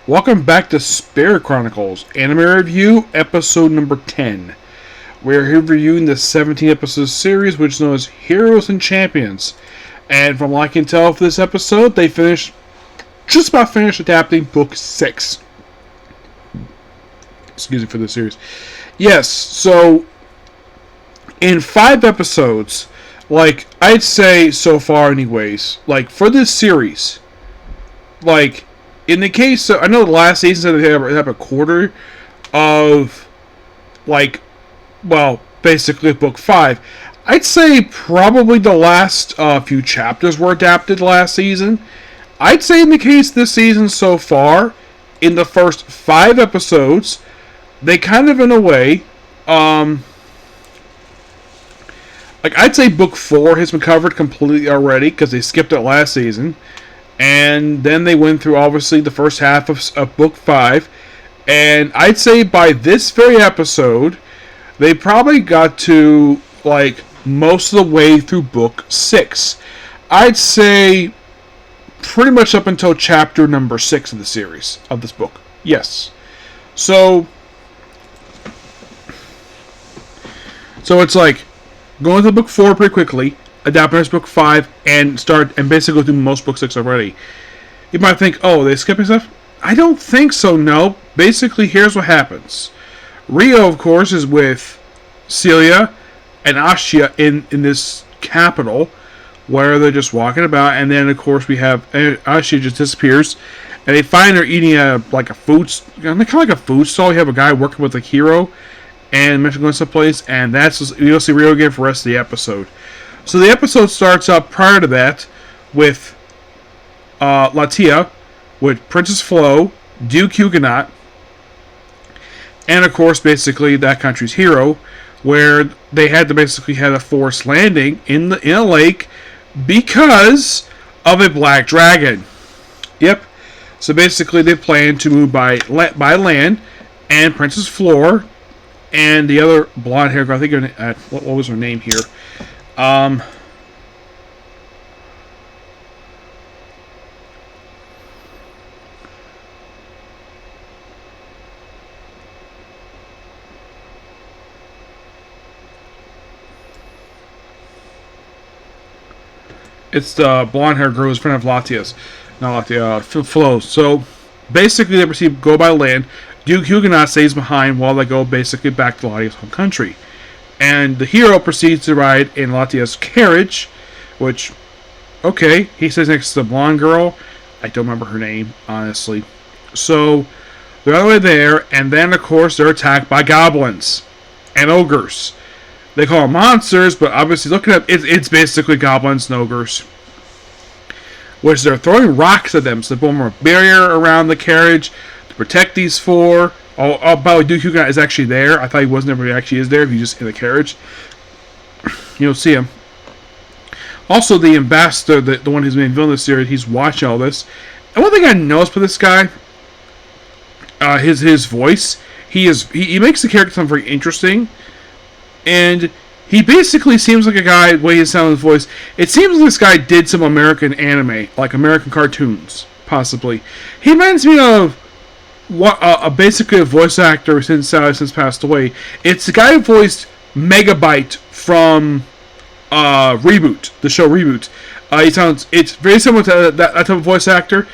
Welcome back to Seirei Chronicles, Anime Review, episode number 10. We're here reviewing the 17 episode series, which is known as Heroes and Champions. And from what I can tell for this episode, they just about finished adapting book 6. Excuse me for this series. Yes, so in 5 episodes, I'd say so far anyways, for this series, in the case of, I know the last season they have a quarter of, basically book 5. I'd say probably the last few chapters were adapted last season. I'd say in the case this season so far, in the first 5 episodes, they kind of in a way, I'd say book 4 has been covered completely already because they skipped it last season. And then they went through, obviously, the first half of book 5. And I'd say by this very episode, they probably got to, most of the way through book 6. I'd say pretty much up until chapter number 6 of the series, of this book. Yes. So it's going to book 4 pretty quickly, adapting book 5, and basically go through most book 6 already. You might think, oh, they skipping stuff? I don't think so, no. Basically, here's what happens. Rio, of course, is with Celia and Ashia in this capital, where they're just walking about, and then, of course, we have Ashia just disappears, and they find her eating a food stall. You have a guy working with a hero, and mentioned going someplace, and you'll see Rio again for the rest of the episode. So the episode starts up prior to that with Latia, with Princess Flo, Duke Huguenot, and of course basically that country's hero, where they had to basically have a forced landing in a lake because of a black dragon. Yep. So basically they plan to move by land, and Princess Flor and the other blonde hair girl, I think what was her name here? It's the blonde hair girl who's in front of Latia's. Not Latia, Flo. So basically they go by land. Duke Huguenot stays behind while they go basically back to Latia's home country. And the hero proceeds to ride in Latia's carriage, which, okay, he stays next to the blonde girl. I don't remember her name, honestly. So they're all the way there, and then, of course, they're attacked by goblins and ogres. They call them monsters, but obviously, looking at it, it's basically goblins and ogres. Which they're throwing rocks at them, so they form a barrier around the carriage to protect these four. Oh, by the way, Duke Huguenot is actually there. I thought he wasn't ever. He actually is there. If you just in the carriage, you'll see him. Also, the ambassador, the one who's been villain this series, he's watching all this. And one thing I noticed with this guy, his voice, he makes the character sound very interesting, and he basically seems like a guy. The way he sounds his voice, it seems like this guy did some American anime, like American cartoons, possibly. He reminds me of basically a voice actor since passed away. It's the guy who voiced Megabyte from Reboot, the show Reboot. It's very similar to that type of voice actor.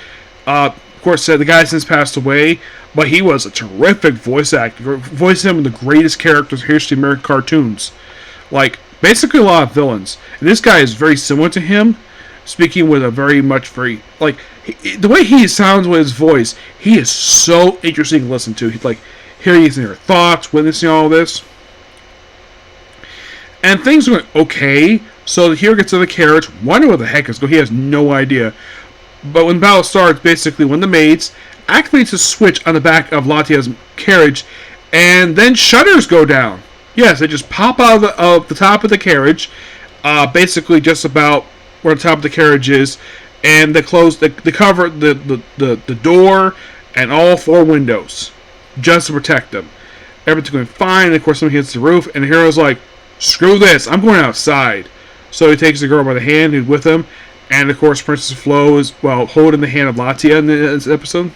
Of course, the guy since passed away, but he was a terrific voice actor. Voiced him in the greatest characters in history of American cartoons. Basically a lot of villains. And this guy is very similar to him, speaking with a the way he sounds with his voice, he is so interesting to listen to. He's hearing their thoughts, witnessing all this. And things are going okay. So the hero gets to the carriage, wondering what the heck is going on. He has no idea. But when the battle starts, basically when the maids activates a switch on the back of Latia's carriage, and then shutters go down. Yes, they just pop out of the top of the carriage, basically just about where the top of the carriage is, and they cover the door and all 4 windows just to protect them. Everything's going fine, and of course somebody hits the roof, and the hero's like, screw this, I'm going outside. So he takes the girl by the hand, who's with him, and of course Princess Flo is, holding the hand of Latia in this episode.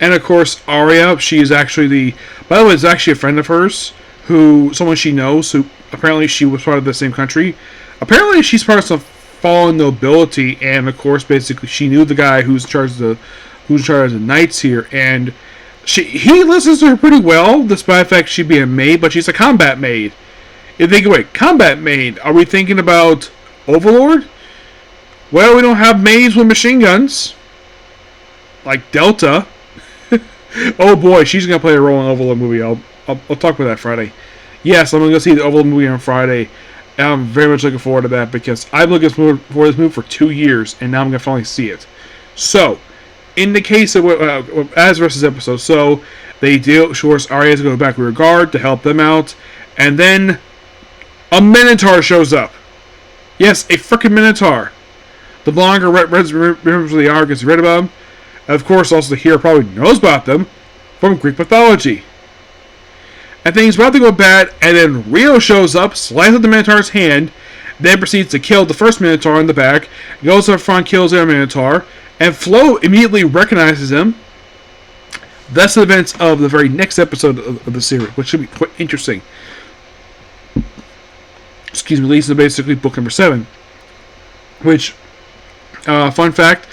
And of course, Arya, she is actually by the way, it's actually a friend of hers, someone she knows, who apparently she was part of the same country. Apparently she's part of some fallen nobility, and of course, basically, she knew the guy who's in charge of the knights here, and he listens to her pretty well, despite the fact she'd be a maid, but she's a combat maid. You think, wait, combat maid, are we thinking about Overlord? Well, we don't have maids with machine guns. Like Delta. Oh boy, she's going to play a role in the Overlord movie. I'll talk about that Friday. Yes, I'm going to go see the Overlord movie on Friday. And I'm very much looking forward to that because I've been looking for this movie for 2 years, and now I'm going to finally see it. So, in the case of as versus episode, so they deal, of course, Arya's going back with her guard to help them out, and then a Minotaur shows up. Yes, a freaking Minotaur. The longer remembers of the Ark has read about him. And of course, also the hero probably knows about them from Greek mythology. And things about to go bad, and then Rio shows up, slices the Minotaur's hand, then proceeds to kill the first Minotaur in the back, goes to the front, kills the other Minotaur, and Flo immediately recognizes him. That's the events of the very next episode of the series, which should be quite interesting. Excuse me, leads to basically book number 7. Which, fun fact,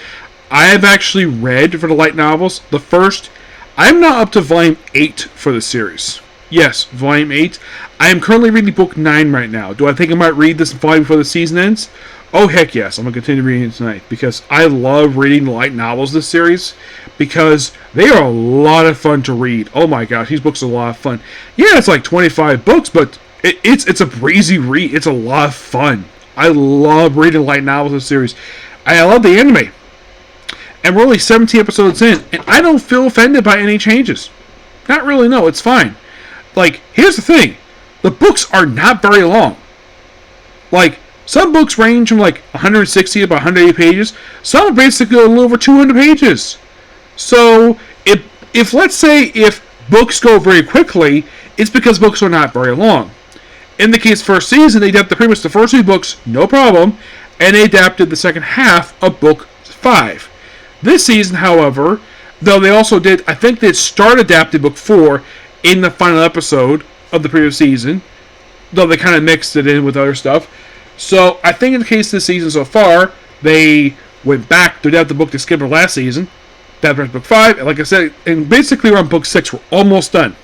I have actually read for the light novels the first. I'm now up to volume 8 for the series. Yes, volume 8. I am currently reading book 9 right now. Do I think I might read this volume before the season ends? Oh, heck yes. I'm going to continue reading it tonight because I love reading the light novels this series because they are a lot of fun to read. Oh my gosh, these books are a lot of fun. Yeah, it's like 25 books, but it's a breezy read. It's a lot of fun. I love reading light novels this series. I love the anime. And we're only 17 episodes in, and I don't feel offended by any changes. Not really, no, it's fine. Like, here's the thing. The books are not very long. Like, some books range from like 160 to about 180 pages. Some are basically a little over 200 pages. So, if let's say if books go very quickly, it's because books are not very long. In the case first season, they adapted pretty much the first 2 books, no problem, and they adapted the second half of book 5. This season, however, though they also did, I think they start adapting book 4 in the final episode of the previous season, though they kind of mixed it in with other stuff. So I think in the case of this season so far, they went back to adapt the book they skipped last season, adapted book 5, and like I said, and basically we're on book 6. We're almost done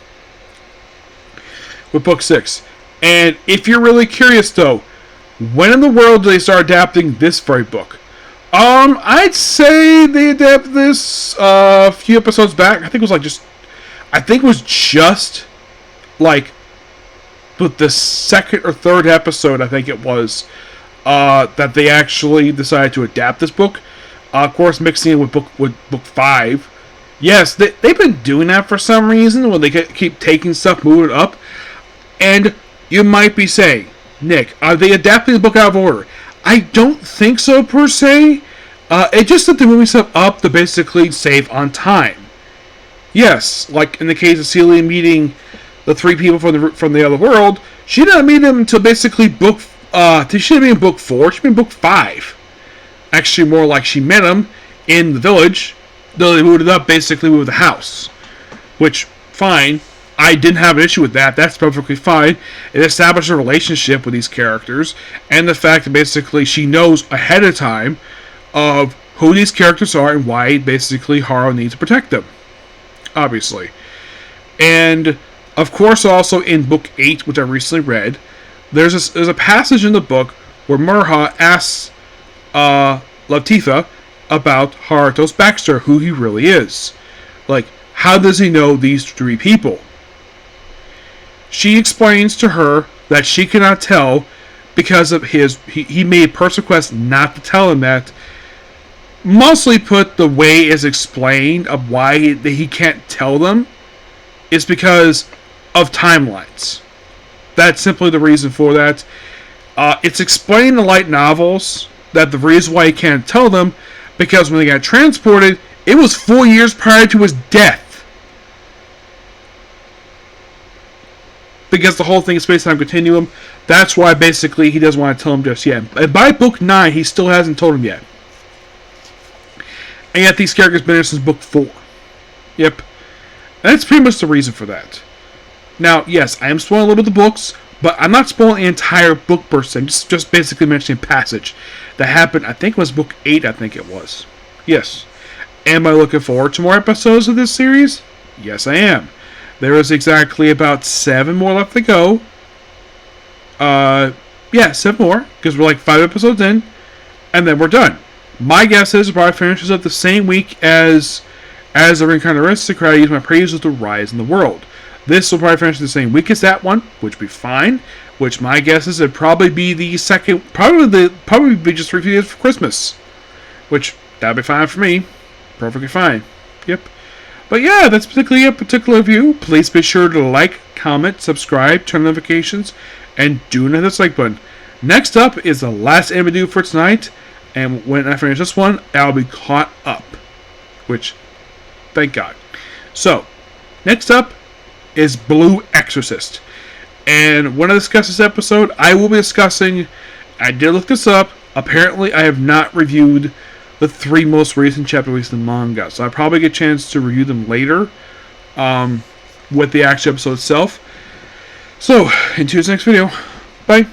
with book 6. And if you're really curious though, when in the world do they start adapting this very book? I'd say they adapted this a few episodes back. I think it was just like with the second or third episode, I think it was, that they actually decided to adapt this book. Of course, mixing it with book 5. Yes, they've been doing that for some reason when they keep taking stuff, moving it up. And you might be saying, Nick, are they adapting the book out of order? I don't think so, per se. It's just that they're moving stuff up to basically save on time. Yes, like in the case of Celia meeting the 3 people from the other world, she didn't meet them until basically book. She should be in book 4. She should be in book 5. Actually, more like she met them in the village, though they moved it up basically with the house, which fine. I didn't have an issue with that. That's perfectly fine. It established a relationship with these characters, and the fact that basically she knows ahead of time of who these characters are and why basically Haru needs to protect them. Obviously. And of course also in book 8, which I recently read, there's a passage in the book where Murha asks Latifa about Haruto's backstory, who he really is. Like, how does he know these 3 people? She explains to her that she cannot tell because of he made personal request not to tell him that. Mostly put, the way it's explained of why he can't tell them is because of timelines. That's simply the reason for that. It's explained in the light novels that the reason why he can't tell them because when they got transported, it was 4 years prior to his death. Because the whole thing is space-time continuum. That's why basically he doesn't want to tell him just yet. And by book 9, he still hasn't told him yet. And yet these characters have been there since book 4. Yep. That's pretty much the reason for that. Now, yes, I am spoiling a little bit of the books, but I'm not spoiling the entire book per se. I'm just basically mentioning a passage that happened, I think it was book 8, I think it was. Yes. Am I looking forward to more episodes of this series? Yes, I am. There is exactly about 7 more left to go. Yeah, 7 more, because we're like 5 episodes in, and then we're done. My guess is it probably finishes up the same week as the Reincarnate Aristocrat. I use my praise with the Rise in the World. This will probably finish the same week as that one, which would be fine. Which my guess is it'd probably be the second, probably be just 3 days for Christmas. Which, that'd be fine for me. Perfectly fine. Yep. But yeah, that's particularly a particular review. Please be sure to like, comment, subscribe, turn on notifications, and do not hit the dislike button. Next up is the last anime video for tonight, and when I finish this one, I'll be caught up. Which, thank God. So, next up is Blue Exorcist. And when I discuss this episode, I will be discussing, I did look this up, apparently I have not reviewed the 3 most recent chapters in the manga, so I'll probably get a chance to review them later with the actual episode itself. So, until the next video, bye.